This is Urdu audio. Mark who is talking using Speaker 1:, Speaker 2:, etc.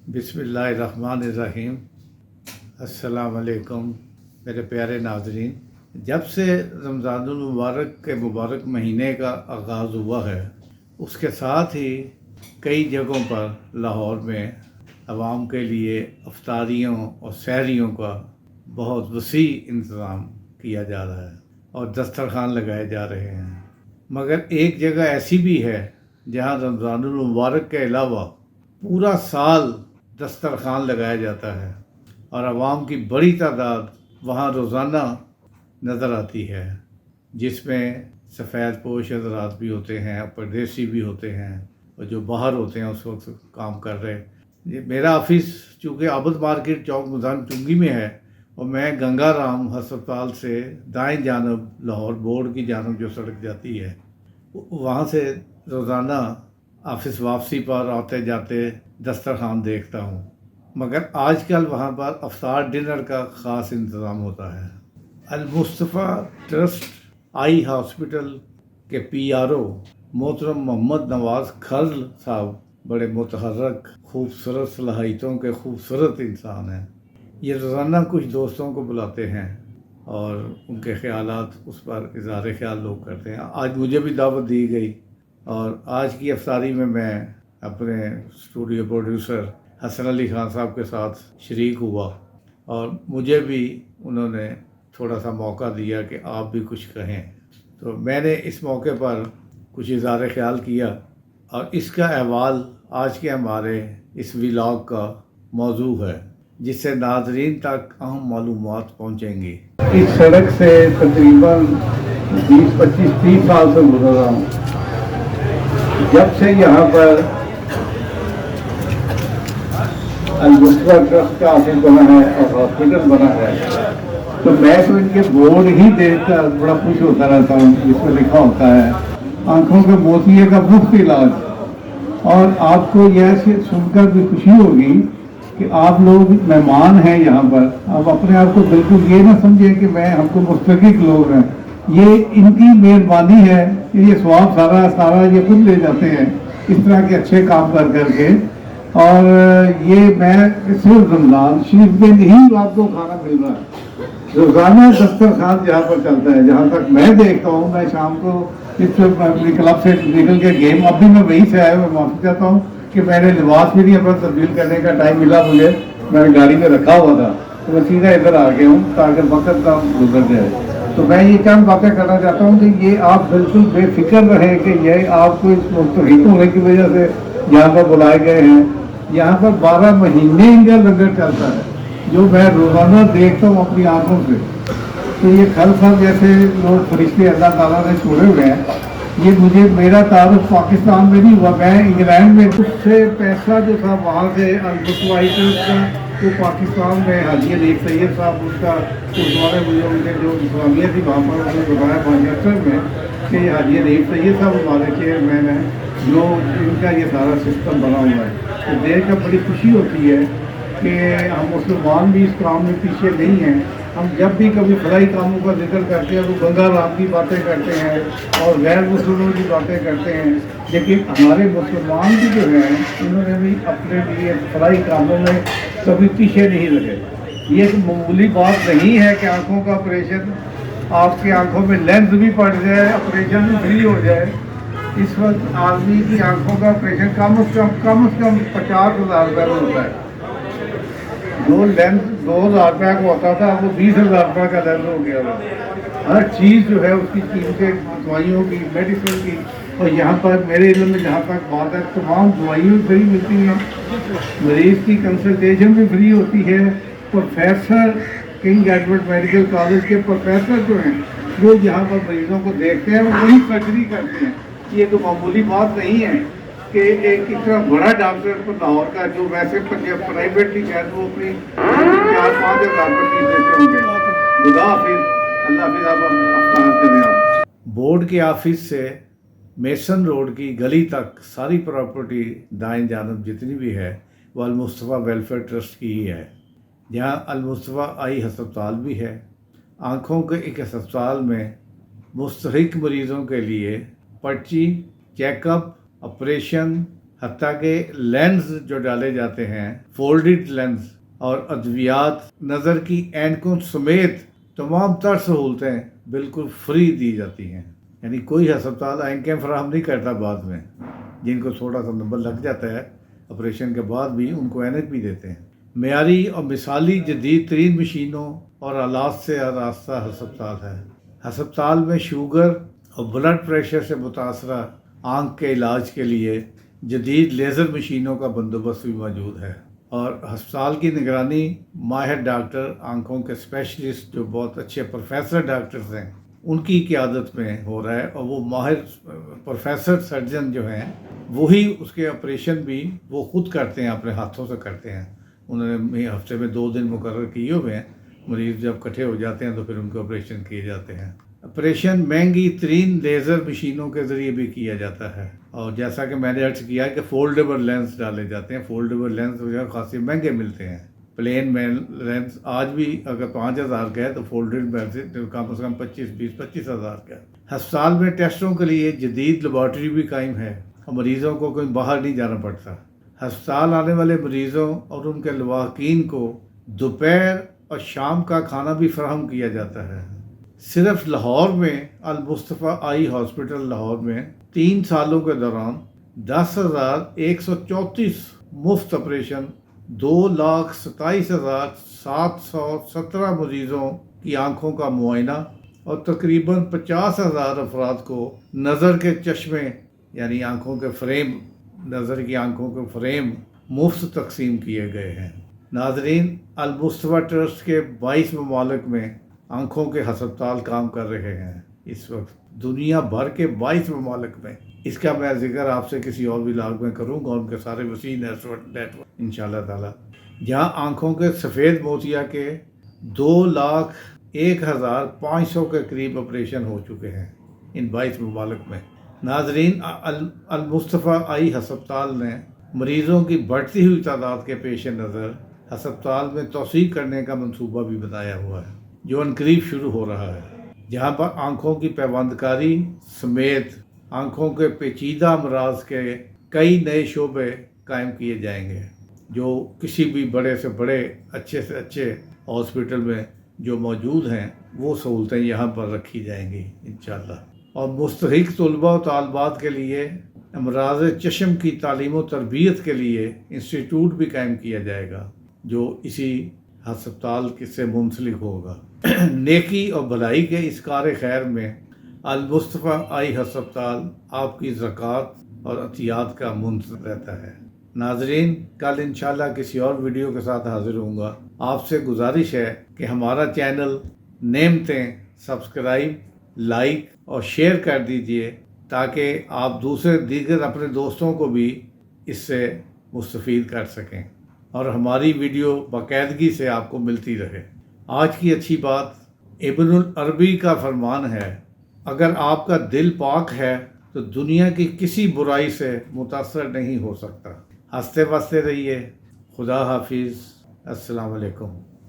Speaker 1: بسم اللہ الرحمن الرحیم۔ السلام علیکم میرے پیارے ناظرین۔ جب سے رمضان المبارک کے مبارک مہینے کا آغاز ہوا ہے، اس کے ساتھ ہی کئی جگہوں پر لاہور میں عوام کے لیے افطاریوں اور سحریوں کا بہت وسیع انتظام کیا جا رہا ہے اور دسترخوان لگائے جا رہے ہیں۔ مگر ایک جگہ ایسی بھی ہے جہاں رمضان المبارک کے علاوہ پورا سال دسترخوان لگایا جاتا ہے اور عوام کی بڑی تعداد وہاں روزانہ نظر آتی ہے، جس میں سفید پوش حضرات بھی ہوتے ہیں، پردیسی بھی ہوتے ہیں، اور جو باہر ہوتے ہیں اس وقت کام کر رہے۔ میرا آفس چونکہ عابد مارکیٹ چوک میدان چنگی میں ہے، اور میں گنگا رام ہسپتال سے دائیں جانب لاہور بورڈ کی جانب جو سڑک جاتی ہے، وہاں سے روزانہ آفس واپسی پر آتے جاتے دسترخوان دیکھتا ہوں۔ مگر آج کل وہاں پر افطار ڈنر کا خاص انتظام ہوتا ہے۔ المصطفیٰ ٹرسٹ آئی ہاسپٹل کے PRO محترم محمد نواز کھرل صاحب بڑے متحرک، خوبصورت صلاحیتوں کے خوبصورت انسان ہیں۔ یہ روزانہ کچھ دوستوں کو بلاتے ہیں اور ان کے خیالات اس پر اظہار خیال لوگ کرتے ہیں۔ آج مجھے بھی دعوت دی گئی اور آج کی افطاری میں اپنے اسٹوڈیو پروڈیوسر حسن علی خان صاحب کے ساتھ شریک ہوا، اور مجھے بھی انہوں نے تھوڑا سا موقع دیا کہ آپ بھی کچھ کہیں، تو میں نے اس موقع پر کچھ اظہار خیال کیا، اور اس کا احوال آج کے ہمارے اس ولاگ کا موضوع ہے، جس سے ناظرین تک اہم معلومات پہنچیں گی۔ اس سڑک سے تقریباً 20-25-30 سال سے گزر رہا ہوں۔ جب سے یہاں پر المصطفیٰ ٹرسٹ کا آفس بنا ہے اور ہاسپٹل بنا ہے، تو میں تو ان کے بورڈ ہی دیکھ کر بڑا خوش ہوتا رہتا ہوں، جس میں لکھا ہوتا ہے آنکھوں کے موتیے کا مفت علاج۔ اور آپ کو یہ سن کر بھی خوشی ہوگی کہ آپ لوگ مہمان ہیں یہاں پر۔ آپ اپنے آپ کو بالکل یہ نہ سمجھیں کہ میں ہم کو مستحق لوگ ہیں، یہ ان کی مہربانی ہے کہ یہ ثواب سارا یہ خود لے جاتے ہیں اس طرح کے اچھے کام کر کے۔ اور یہ میں صرف رمضان شریف میں نہیں آپ کو کھانا مل رہا ہے، روزانہ دسترخوان جہاں پر چلتا ہے، جہاں تک میں دیکھتا ہوں، میں شام کو اس اپنی کلب سے نکل کے گیم، اب بھی میں وہیں سے آیا، میں معافی چاہتا ہوں کہ میں نے لباس بھی نہیں اپنا تبدیل کرنے کا ٹائم ملا مجھے، میں نے گاڑی میں رکھا ہوا تھا، تو میں سیدھا ادھر آ گیا ہوں تاکہ وقت کا گزر جائے۔ تو میں یہ چند باتیں کرنا چاہتا ہوں کہ یہ آپ بالکل بے فکر رہیں کہ یہ آپ کو اس مستحق ہونے کی وجہ سے یہاں پر بلائے گئے ہیں۔ یہاں پر 12 مہینے انڈیا لنگر چلتا ہے، جو میں روزانہ دیکھتا ہوں اپنی آنکھوں سے۔ تو یہ کھل صاحب جیسے لوگ فرشتے اللہ تعالیٰ نے چھوڑے ہوئے ہیں، یہ مجھے میرا تعارف پاکستان میں نہیں ہوا، میں انگلینڈ میں اس سے پیسہ جو تھا وہاں سے المصطفیٰ کا، تو پاکستان میں حاجی علیف سید صاحب اس کا گردوارے مجھے ان کے جو اسلامیہ تھی وہاں پر انہوں نے بتایا مانچسٹر میں کہ یہ حاجی علیف سید صاحب ہمارے چیئرمین ہیں، جو ان کا یہ سارا سسٹم بنا ہوا ہے۔ تو دیکھ کر بڑی خوشی ہوتی ہے کہ ہم مسلمان بھی اس کام میں پیچھے نہیں ہیں۔ ہم جب بھی کبھی خلائی کاموں کا ذکر کرتے ہیں تو گنگا رام کی باتیں کرتے ہیں اور غیر مسلموں کی باتیں کرتے ہیں، لیکن ہمارے مسلمان بھی جو ہیں انہوں نے بھی اپنے لیے خلائی کاموں میں کبھی پیچھے نہیں رہے۔ یہ ایک معمولی بات نہیں ہے کہ آنکھوں کا آپریشن، آپ کی آنکھوں میں لینس بھی پڑ جائے، آپریشن بھی فری ہو جائے۔ اس وقت آدمی کی آنکھوں کا آپریشن کم از کم 50,000 روپے میں ہوتا ہے۔ جو لینس 2,000 روپے کا ہوتا تھا وہ 20,000 روپے کا لینس ہو گیا ہے۔ ہر چیز جو ہے اس کی قیمتیں، دوائیوں کی، میڈیسن کی، اور یہاں پر میرے علم میں جہاں تک بات ہے تمام دوائیاں فری ملتی ہیں، مریض کی کنسلٹیشن بھی فری ہوتی ہے۔ Professor king Edward medical college کے پروفیسر جو ہیں وہ یہاں پر مریضوں کو دیکھتے ہیں اور وہی سرجری کرتے ہیں۔ یہ تو معمولی بات نہیں ہے کہ ایک اتنا بڑا ڈاکٹر لاہور کا جو ویسے پرائیویٹلی شاید وہ اپنی 4-5 ہزار روپے فیس دیتے ہوں گے۔ خدا حافظ، اللہ حافظ، آپ افطار کریں۔ آپ بورڈ کے آفس سے میسن روڈ کی گلی تک ساری پراپرٹی دائیں جانب جتنی بھی ہے وہ المصطفیٰ ویلفیئر ٹرسٹ کی ہی ہے، جہاں المصطفیٰ آئی ہسپتال بھی ہے۔ آنکھوں کے ایک ہسپتال میں مستحق مریضوں کے لیے پرچی، چیک اپ، آپریشن حتیٰ کہ لینز جو ڈالے جاتے ہیں فولڈڈ لینز اور ادویات نظر کی اینکوں سمیت تمام تر سہولتیں بالکل فری دی جاتی ہیں. یعنی کوئی ہسپتال اینکیں فراہم نہیں کرتا بعد میں. جن کو تھوڑا سا نمبر لگ جاتا ہے آپریشن کے بعد بھی ان کو اینک بھی دیتے ہیں. معیاری اور مثالی جدید ترین مشینوں اور آلات سے آراستہ ہسپتال ہے. ہسپتال میں شوگر اور بلڈ پریشر سے متاثرہ آنکھ کے علاج کے لیے جدید لیزر مشینوں کا بندوبست بھی موجود ہے. اور ہسپتال کی نگرانی ماہر ڈاکٹر آنکھوں کے اسپیشلسٹ جو بہت اچھے پروفیسر ڈاکٹرز ہیں ان کی قیادت میں ہو رہا ہے. اور وہ ماہر پروفیسر سرجن جو ہیں وہی اس کے آپریشن بھی وہ خود کرتے ہیں، اپنے ہاتھوں سے کرتے ہیں. انہوں نے ہفتے میں 2 دن مقرر کیے ہوئے ہیں. مریض جب اکٹھے ہو جاتے ہیں تو پھر ان کے آپریشن کیے جاتے ہیں. آپریشن مہنگی ترین لیزر مشینوں کے ذریعے بھی کیا جاتا ہے. اور جیسا کہ میں نے عرض کیا کہ فولڈیبل لینس ڈالے جاتے ہیں. فولڈیبل لینس جو ہے خاصی مہنگے ملتے ہیں. پلین لینس آج بھی اگر 5,000 کا ہے تو فولڈڈ لینس کم از کم 25,000 کا ہے. ہسپتال میں ٹیسٹوں کے لیے جدید لیبارٹری بھی قائم ہے اور مریضوں کو کوئی باہر نہیں جانا پڑتا. ہسپتال آنے والے مریضوں اور ان کے لواحقین کو دوپہر اور شام کا کھانا بھی فراہم کیا جاتا ہے. صرف لاہور میں المصطفیٰ آئی ہاسپٹل لاہور میں 3 سالوں کے دوران 10,134 مفت آپریشن، 2,27,717 مریضوں کی آنکھوں کا معائنہ اور تقریباً 50,000 افراد کو نظر کے چشمے یعنی آنکھوں کے فریم، نظر کی آنکھوں کے فریم مفت تقسیم کیے گئے ہیں. ناظرین، المصطفیٰ ٹرسٹ کے 22 ممالک میں آنکھوں کے ہسپتال کام کر رہے ہیں اس وقت، دنیا بھر کے 22 ممالک میں. اس کا میں ذکر آپ سے کسی اور ولاگ میں کروں گا، ان کے سارے وسیع نیٹورک انشاءاللہ تعالی. جہاں آنکھوں کے سفید موتیا کے 2,01,500 کے قریب آپریشن ہو چکے ہیں ان 22 ممالک میں. ناظرین، المصطفیٰ آئی ہسپتال نے مریضوں کی بڑھتی ہوئی تعداد کے پیش نظر ہسپتال میں توسیع کرنے کا منصوبہ بھی بنایا ہوا ہے جو عنقریب شروع ہو رہا ہے، جہاں پر آنکھوں کی پیوند کاری سمیت آنکھوں کے پیچیدہ امراض کے کئی نئے شعبے قائم کیے جائیں گے جو کسی بھی بڑے سے بڑے اچھے سے اچھے ہاسپٹل میں جو موجود ہیں وہ سہولتیں یہاں پر رکھی جائیں گی انشاءاللہ. اور مستحق طلباء و طالبات کے لیے امراض چشم کی تعلیم و تربیت کے لیے انسٹیٹیوٹ بھی قائم کیا جائے گا جو اسی ہسپتال سے منسلک ہوگا. نیکی اور بھلائی کے اس کار خیر میں المصطفیٰ آئی ہسپتال آپ کی زکوٰۃ اور عطیات کا منتظر رہتا ہے. ناظرین، کل انشاءاللہ کسی اور ویڈیو کے ساتھ حاضر ہوں گا. آپ سے گزارش ہے کہ ہمارا چینل نعمتیں سبسکرائب، لائک اور شیئر کر دیجئے تاکہ آپ دیگر اپنے دوستوں کو بھی اس سے مستفید کر سکیں اور ہماری ویڈیو باقاعدگی سے آپ کو ملتی رہے. آج کی اچھی بات، ابن العربی کا فرمان ہے، اگر آپ کا دل پاک ہے تو دنیا کی کسی برائی سے متاثر نہیں ہو سکتا. ہنستے بستے رہیے. خدا حافظ. السلام علیکم.